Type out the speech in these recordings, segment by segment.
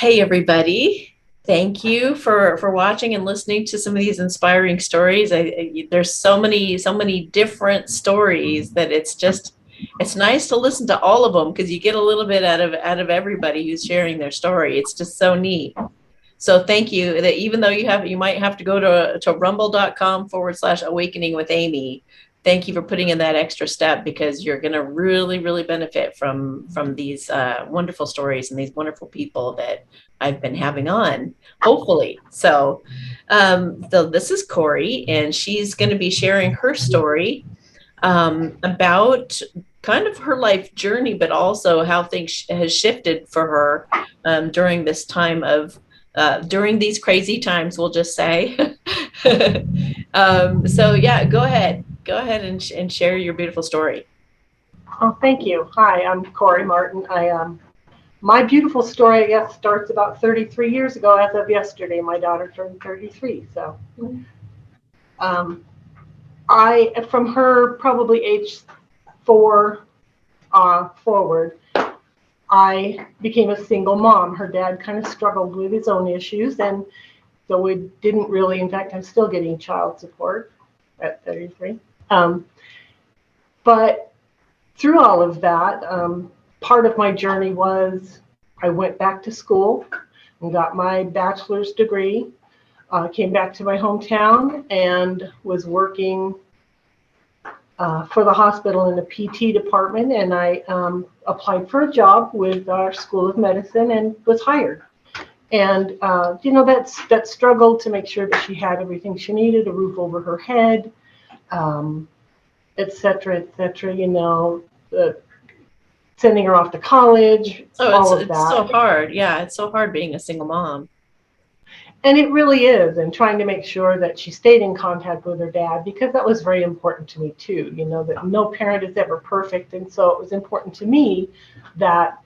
Hey everybody. Thank you for watching and listening to some of these inspiring stories. There's so many different stories that it's nice to listen to all of them because you get a little bit out of everybody who's sharing their story. It's just so neat. So thank you. That even though you might have to go to rumble.com/awakening with Amy. Thank you for putting in that extra step because you're going to really benefit from these wonderful stories and these wonderful people that I've been having on, hopefully. So this is Cory, and she's going to be sharing her story about kind of her life journey, but also how things has shifted for her during this time of during these crazy times, we'll just say. So yeah, go ahead and share your beautiful story. Oh, thank you. Hi, I'm Cory Martin. My beautiful story, I guess, starts about 33 years ago. As of yesterday, my daughter turned 33. Um, from her probably age 4 forward, I became a single mom. Her dad kind of struggled with his own issues, and so we didn't really. In fact, I'm still getting child support at 33. But through all of that, part of my journey was I went back to school and got my bachelor's degree, came back to my hometown and was working for the hospital in the PT department. And I applied for a job with our School of Medicine and was hired. And, that struggle to make sure that she had everything she needed, a roof over her head, et cetera, et cetera, sending her off to college, Oh, all of it's so that. hard. Yeah, it's so hard being a single mom. And it really is, and trying to make sure that she stayed in contact with her dad, because that was very important to me too, that no parent is ever perfect. And so it was important to me that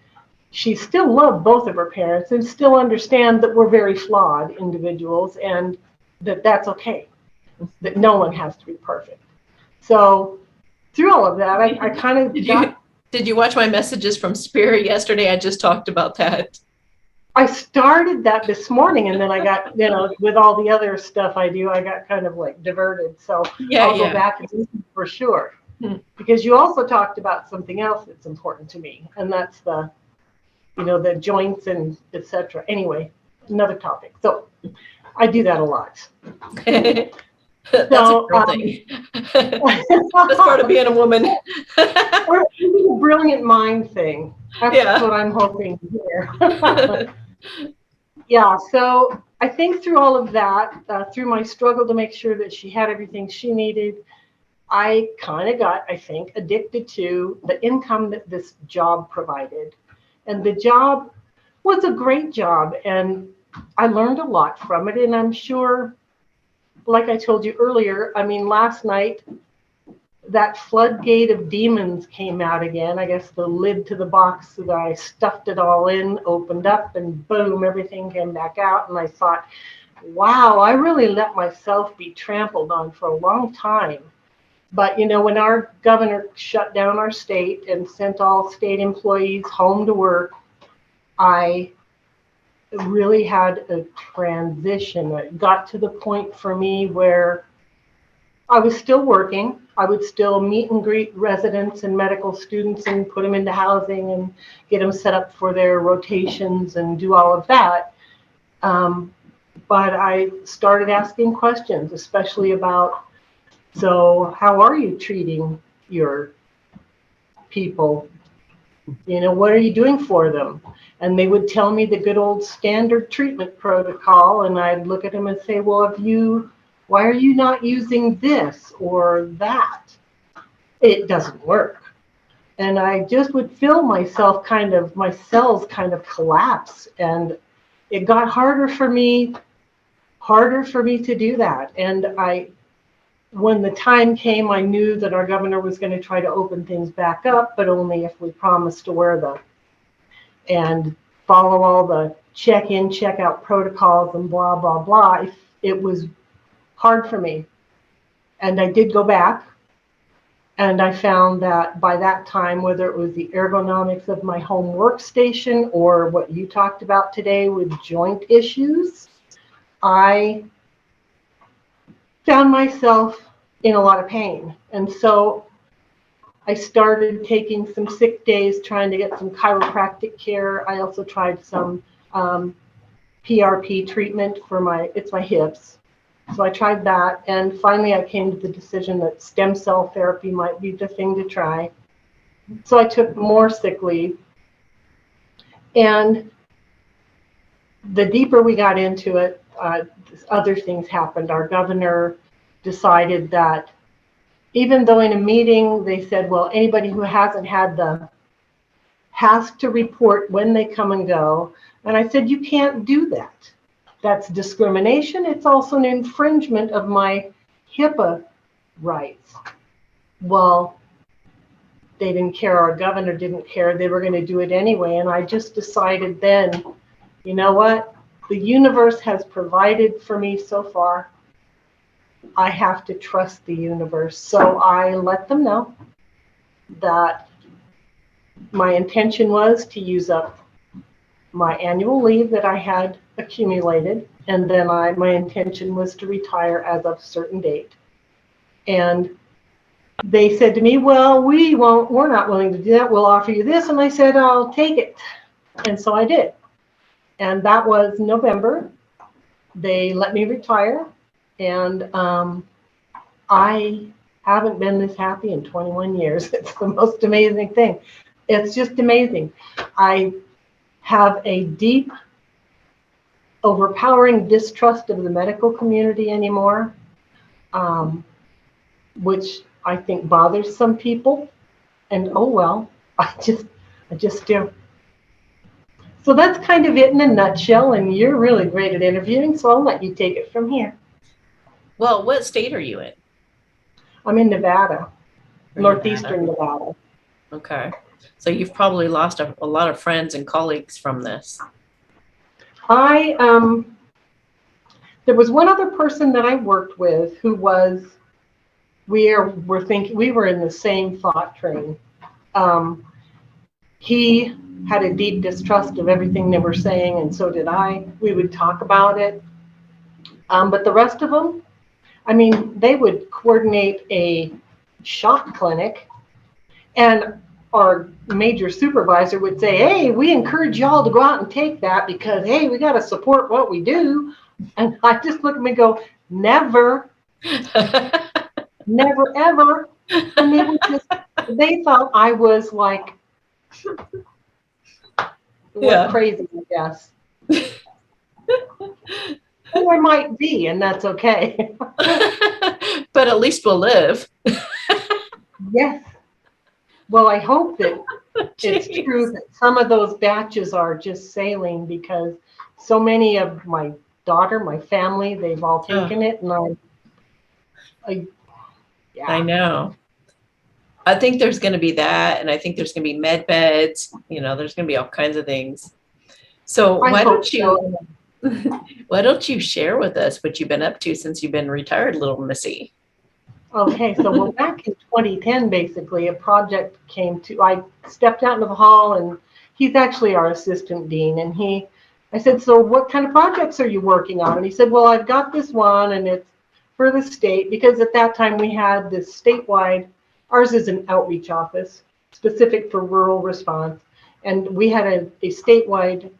she still loved both of her parents and still understand that we're very flawed individuals and that that's okay, that no one has to be perfect. So through all of that, I kind of Did you got did you watch my messages from Spirit yesterday? I just talked about that. I started that this morning, and then I got, with all the other stuff I do, I got kind of like diverted. So Yeah, I'll go yeah. back and listen for sure. Hmm. Because you also talked about something else that's important to me, and that's the joints and etc. Anyway, another topic. So I do that a lot. That's a So girl thing. That's part of being a woman. or a brilliant mind thing. That's Yeah. what I'm hoping to hear. Yeah, so I think through all of that, through my struggle to make sure that she had everything she needed, I kind of got, I think, addicted to the income that this job provided. And the job was a great job, and I learned a lot from it. And I'm sure, like I told you earlier, I mean, last night, that floodgate of demons came out again. I guess the lid to the box that I stuffed it all in opened up, and boom, everything came back out. And I thought, wow, I really let myself be trampled on for a long time. But when our governor shut down our state and sent all state employees home to work, I really had a transition. It got to the point for me where I was still working. I would still meet and greet residents and medical students and put them into housing and get them set up for their rotations and do all of that. Um, but I started asking questions, especially about, so how are you treating your people? What are you doing for them? And they would tell me the good old standard treatment protocol, and I'd look at them and say, well, why are you not using this or that? It doesn't work. And I just would feel my cells kind of collapse. And it got harder for me to do that. And when the time came, I knew that our governor was going to try to open things back up, but only if we promised to and follow all the check-in, check-out protocols and blah, blah, blah. It was hard for me. And I did go back. And I found that by that time, whether it was the ergonomics of my home workstation or what you talked about today with joint issues, I found myself in a lot of pain. And so I started taking some sick days trying to get some chiropractic care. I also tried some PRP treatment for my hips. So I tried that, and finally I came to the decision that stem cell therapy might be the thing to try. So I took more sick leave, and the deeper we got into it, other things happened. Our governor decided that even though in a meeting they said, well, anybody who hasn't had has to report when they come and go. And I said, you can't do that. That's discrimination. It's also an infringement of my HIPAA rights. Well, they didn't care. Our governor didn't care. They were going to do it anyway. And I just decided then, you know what? The universe has provided for me so far. I have to trust the universe. So I let them know that my intention was to use up my annual leave that I had accumulated, and then my intention was to retire as of a certain date. And they said to me, well, we're not willing to do that. We'll offer you this. And I said, I'll take it. And so I did. And that was November. They let me retire. And I haven't been this happy in 21 years. It's the most amazing thing. It's just amazing. I have a deep, overpowering distrust of the medical community anymore, which I think bothers some people. And oh well, I just do. So that's kind of it in a nutshell. And you're really great at interviewing, so I'll let you take it from here. Well, what state are you in? I'm in Nevada, northeastern Nevada. Okay. So you've probably lost a lot of friends and colleagues from this. There was one other person that I worked with who was, we were in the same thought train. He had a deep distrust of everything they were saying, and so did I. We would talk about it. But the rest of them, I mean, they would coordinate a shock clinic, and our major supervisor would say, hey, we encourage y'all to go out and take that because, hey, we got to support what we do. And I just look at them and go, never, never, ever. And they thought I was like, crazy, I guess. Or I might be, and that's okay. But at least we'll live. Yes. Well, I hope that it's true that some of those batches are just sailing, because so many of my daughter, my family, they've all taken it, and I know. I think there's going to be that, and I think there's going to be med beds. You know, there's going to be all kinds of things. So why don't you share with us what you've been up to since you've been retired, little missy? Okay, so well, back in 2010, basically, a project came to, I stepped out into the hall, and he's actually our assistant dean, and I said, so what kind of projects are you working on? And he said, well, I've got this one, and it's for the state, because at that time we had this statewide, ours is an outreach office specific for rural response, and we had a statewide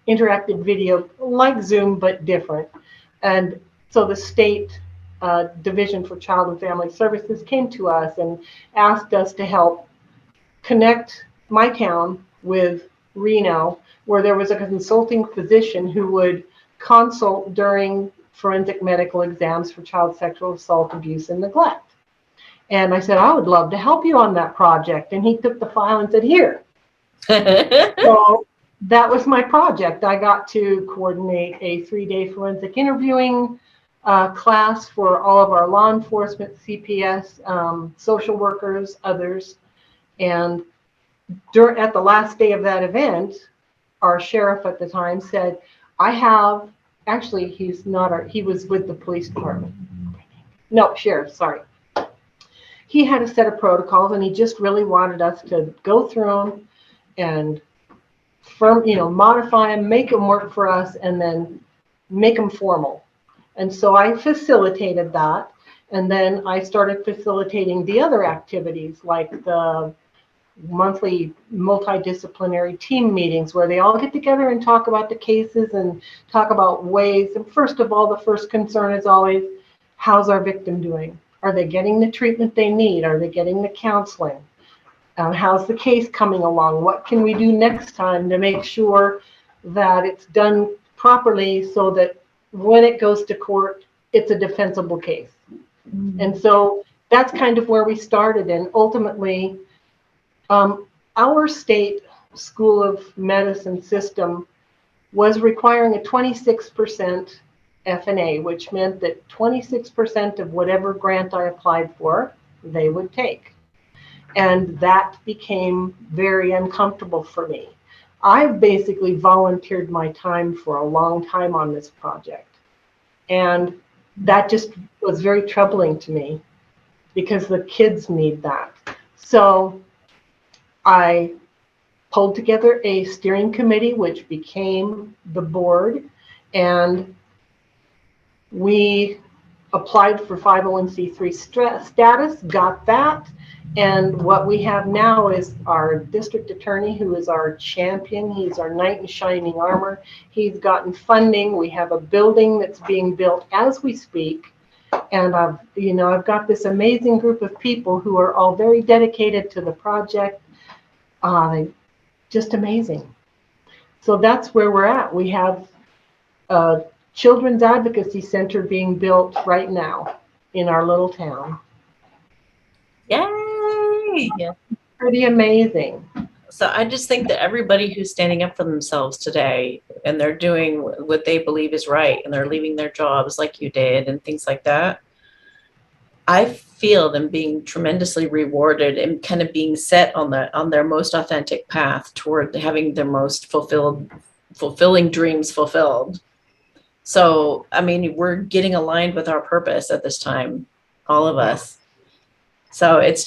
interactive video like Zoom, but different. And so the state Division for Child and Family Services came to us and asked us to help connect my town with Reno, where there was a consulting physician who would consult during forensic medical exams for child sexual assault, abuse, and neglect. And I said, I would love to help you on that project. And he took the file and said, here. So that was my project. I got to coordinate a 3-day forensic interviewing class for all of our law enforcement, CPS, social workers, others. And at the last day of that event, our sheriff at the time said, he was with the police department. No, sheriff, sorry. he had a set of protocols, and he just really wanted us to go through them and modify them, make them work for us, and then make them formal. And so I facilitated that. And then I started facilitating the other activities, like the monthly multidisciplinary team meetings where they all get together and talk about the cases and talk about ways. And first of all, the first concern is always, how's our victim doing? Are they getting the treatment they need? Are they getting the counseling? How's the case coming along? What can we do next time to make sure that it's done properly so that when it goes to court, it's a defensible case? Mm-hmm. And so that's kind of where we started. And ultimately, our state School of Medicine system was requiring a 26% F&A, which meant that 26% of whatever grant I applied for, they would take. And that became very uncomfortable for me. I basically volunteered my time for a long time on this project. And that just was very troubling to me because the kids need that. So I pulled together a steering committee, which became the board, and we applied for 501c3 status, got that. And what we have now is our district attorney, who is our champion. He's our knight in shining armor. He's gotten funding. We have a building that's being built as we speak. And I've got this amazing group of people who are all very dedicated to the project. Just amazing. So that's where we're at. We have a children's advocacy center being built right now in our little town. Yay! Pretty amazing. So I just think that everybody who's standing up for themselves today and they're doing what they believe is right and they're leaving their jobs like you did and things like that, I feel them being tremendously rewarded and kind of being set on their most authentic path toward having their most fulfilling dreams fulfilled. So, I mean, we're getting aligned with our purpose at this time, all of us. So it's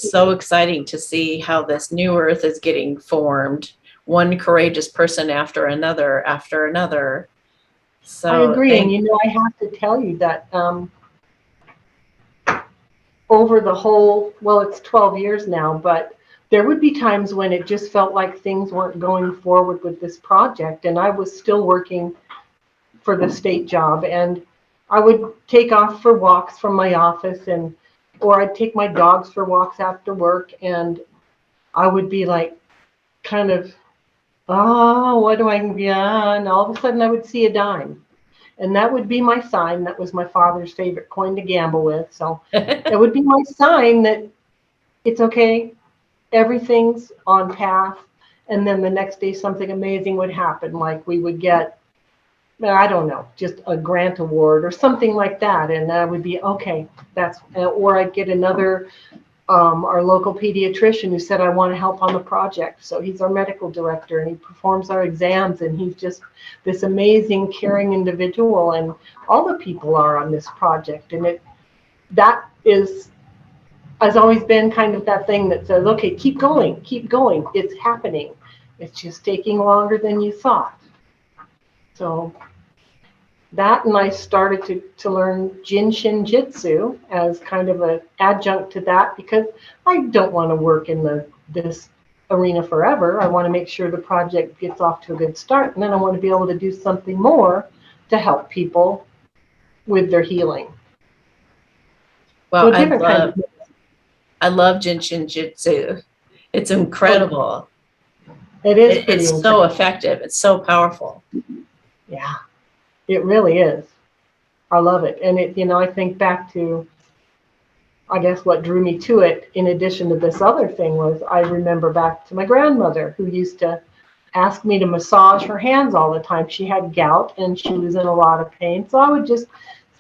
so exciting to see how this new earth is getting formed, one courageous person after another. So I agree. And I have to tell you that over the whole, well, it's 12 years now, but there would be times when it just felt like things weren't going forward with this project. And I was still working for the state job. And I would take off for walks from my office, or I'd take my dogs for walks after work. And I would be like, kind of, what do I, and all of a sudden I would see a dime. And that would be my sign. That was my father's favorite coin to gamble with. So it would be my sign that it's okay. Everything's on path. And then the next day, something amazing would happen. Like we would get, I don't know, just a grant award or something like that. And I would be, okay, or I'd get another, our local pediatrician who said, I want to help on the project. So he's our medical director and he performs our exams, and he's just this amazing, caring individual. And all the people are on this project. And that has always been kind of that thing that says, okay, keep going. It's happening. It's just taking longer than you thought. So that, and I started to learn Jinshin Jitsu as kind of an adjunct to that, because I don't want to work in this arena forever. I want to make sure the project gets off to a good start, and then I want to be able to do something more to help people with their healing. Well, so I love Jinshin Jitsu. It's incredible. It is. It's so effective. It's so powerful. Yeah. It really is. I love it. And I think back to, I guess what drew me to it, in addition to this other thing, was I remember back to my grandmother, who used to ask me to massage her hands all the time. She had gout and she was in a lot of pain. So I would just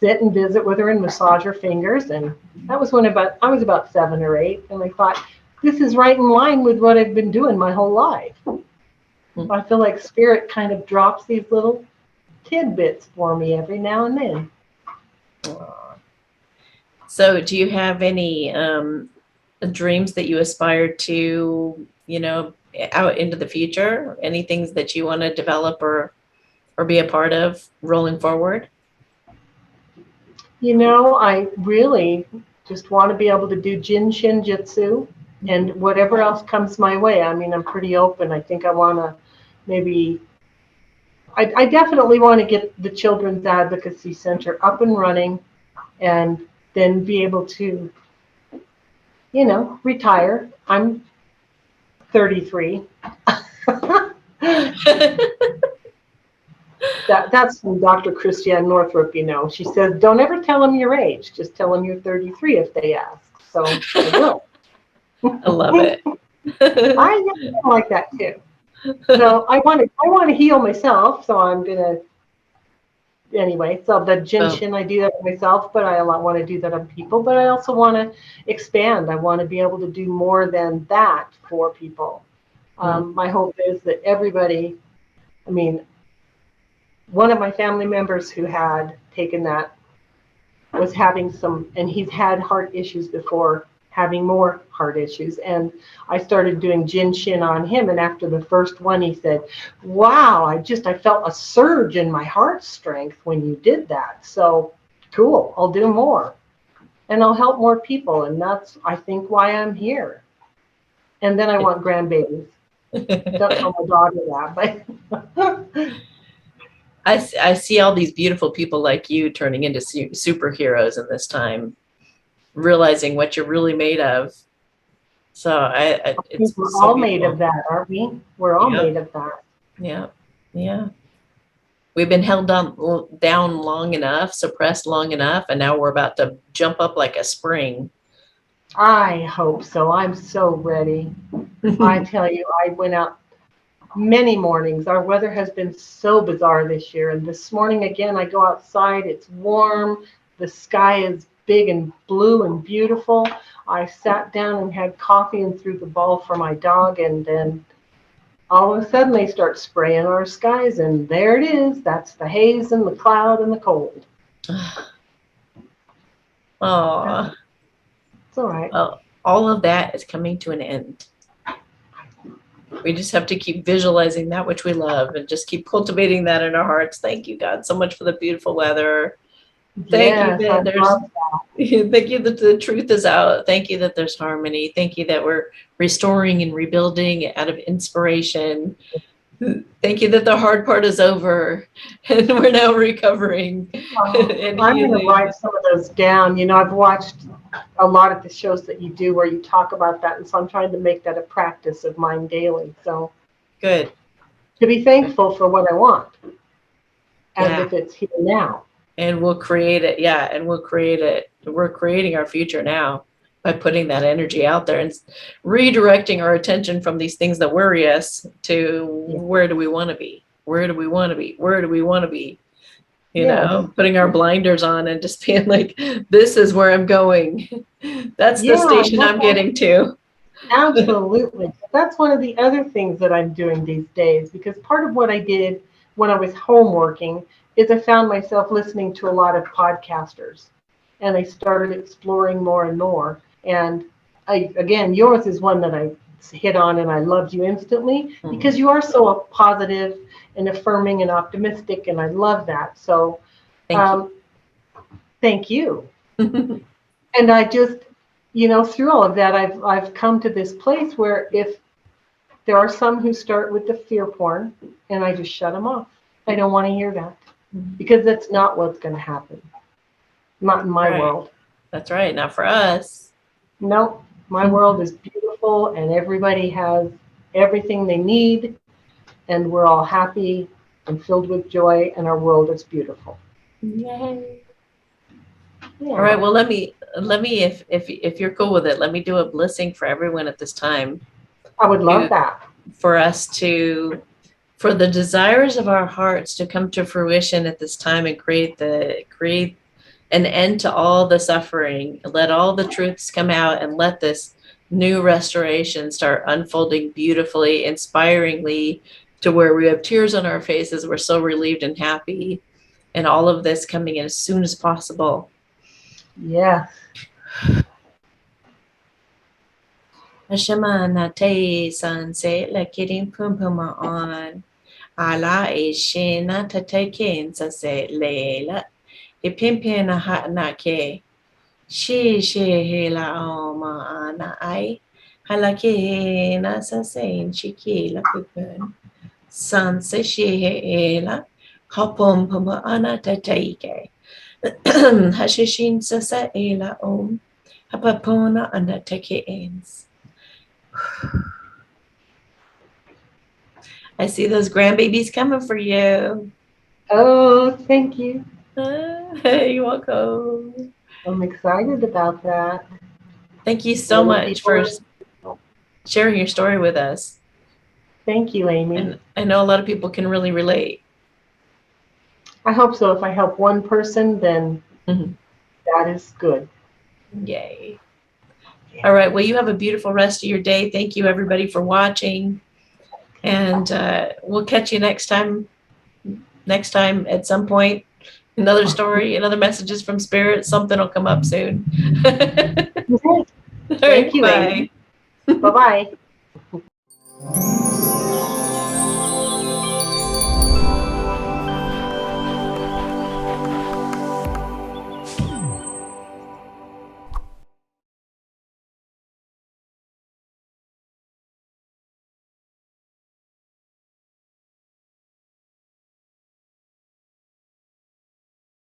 sit and visit with her and massage her fingers. And that was when I was about 7 or 8. And I thought, this is right in line with what I've been doing my whole life. I feel like spirit kind of drops these little tidbits for me every now and then. So do you have any dreams that you aspire to, out into the future? Any things that you want to develop or be a part of rolling forward? I really just want to be able to do Jin Shin Jitsu and whatever else comes my way. I mean, I'm pretty open. I think I want to maybe, I definitely want to get the Children's Advocacy Center up and running and then be able to, retire. I'm 33. That's from Dr. Christiane Northrup, She says, don't ever tell them your age. Just tell them you're 33 if they ask. So I will. I love it. I like that too. So I want to heal myself. So I'm gonna anyway. So the Jin Oh, Shin, I do that myself, but I want to do that on people. But I also want to expand. I want to be able to do more than that for people. My hope is that everybody. I mean, one of my family members who had taken that was having some, and he's had heart issues before, having more heart issues. And I started doing Jin Shin on him. And after the first one, he said, wow, I felt a surge in my heart strength when you did that. So cool, I'll do more. And I'll help more people. And that's, I think, why I'm here. And then I want grandbabies. Don't tell my daughter that, but I see all these beautiful people like you turning into superheroes in this time, realizing what you're really made of. So I think it's we're so all made of beautiful. that, aren't we? We're all Yeah, made of that. yeah, yeah. We've been held down long enough, suppressed long enough, and now we're about to jump up like a spring. I hope so. I'm so ready. I tell you, I went out many mornings. Our weather has been so bizarre this year. And this morning, again, I go outside. It's warm. The sky is big and blue and beautiful. I sat down and had coffee and threw the ball for my dog. And then all of a sudden, they start spraying our skies. And there it is. That's the haze and the cloud and the cold. Oh, It's all right. well, all of that is coming to an end. We just have to keep visualizing that which we love and just keep cultivating that in our hearts. Thank you, God, so much for the beautiful weather. Thank you Yes, I that there's love that. thank you that the truth is out. Thank you that there's harmony. Thank you that we're restoring and rebuilding out of inspiration. Thank you that the hard part is over and we're now recovering and I'm going to healing. write some of those down. I've watched a lot of the shows that you do where you talk about that. And so I'm trying to make that a practice of mine daily. So Good. to be thankful for what I want as Yeah. if it's here now. And we'll create it. Yeah. And we'll create it. We're creating our future now by putting that energy out there and redirecting our attention from these things that worry us to Yeah. where do we want to be? Where do we want to be? Where do we want to be? Yes. Putting our blinders on and just being like, this is where I'm going. That's the Yeah. station I'm getting to. Absolutely. That's one of the other things that I'm doing these days because part of what I did when I was home working is I found myself listening to a lot of podcasters and I started exploring more and more. And again, yours is one that I hit on and I loved you instantly because you are so positive and affirming and optimistic. And I love that. So Thank you. um, thank you. And I just, through all of that, I've come to this place where if there are some who start with the fear porn, and I just shut them off. I don't want to hear that because that's not what's going to happen. Not in my Right. world. That's right. Not for us. No, my world is beautiful, and everybody has everything they need, and we're all happy and filled with joy, and our world is beautiful. Yay. Yeah. All right. Well, let me if you're cool with it, let me do a blessing for everyone at this time I would love that. for us to for the desires of our hearts to come to fruition at this time and create an end to all the suffering. Let all the truths come out and let this new restoration start unfolding beautifully, inspiringly, to where we have tears on our faces. We're so relieved and happy, and all of this coming in as soon as possible. Yes. Ashama te sunset la kidding pum pum on. Ala e shena tatekin sa se lela. E pimpin a hat na ke. She he la o ma ana ai. Halake na sa sein chiki la pupun. Sansa she he la. Hopum puma ana tateike. Hashishin sa sa ela om. Hapapona ana take ends. I see those grandbabies coming for you. Oh, thank you. You're welcome. I'm excited about that. Thank you so Little much for people. sharing your story with us. Thank you, Amy. And I know a lot of people can really relate. I hope so. If I help one person, then Mhm. that is good. Yay. Yeah. All right. Well, you have a beautiful rest of your day. Thank you, everybody, for watching. And we'll catch you next time. Next time at some point. Another story, another messages from spirit. Something will come up soon. All Thank right. you, Amy. Bye. Bye bye.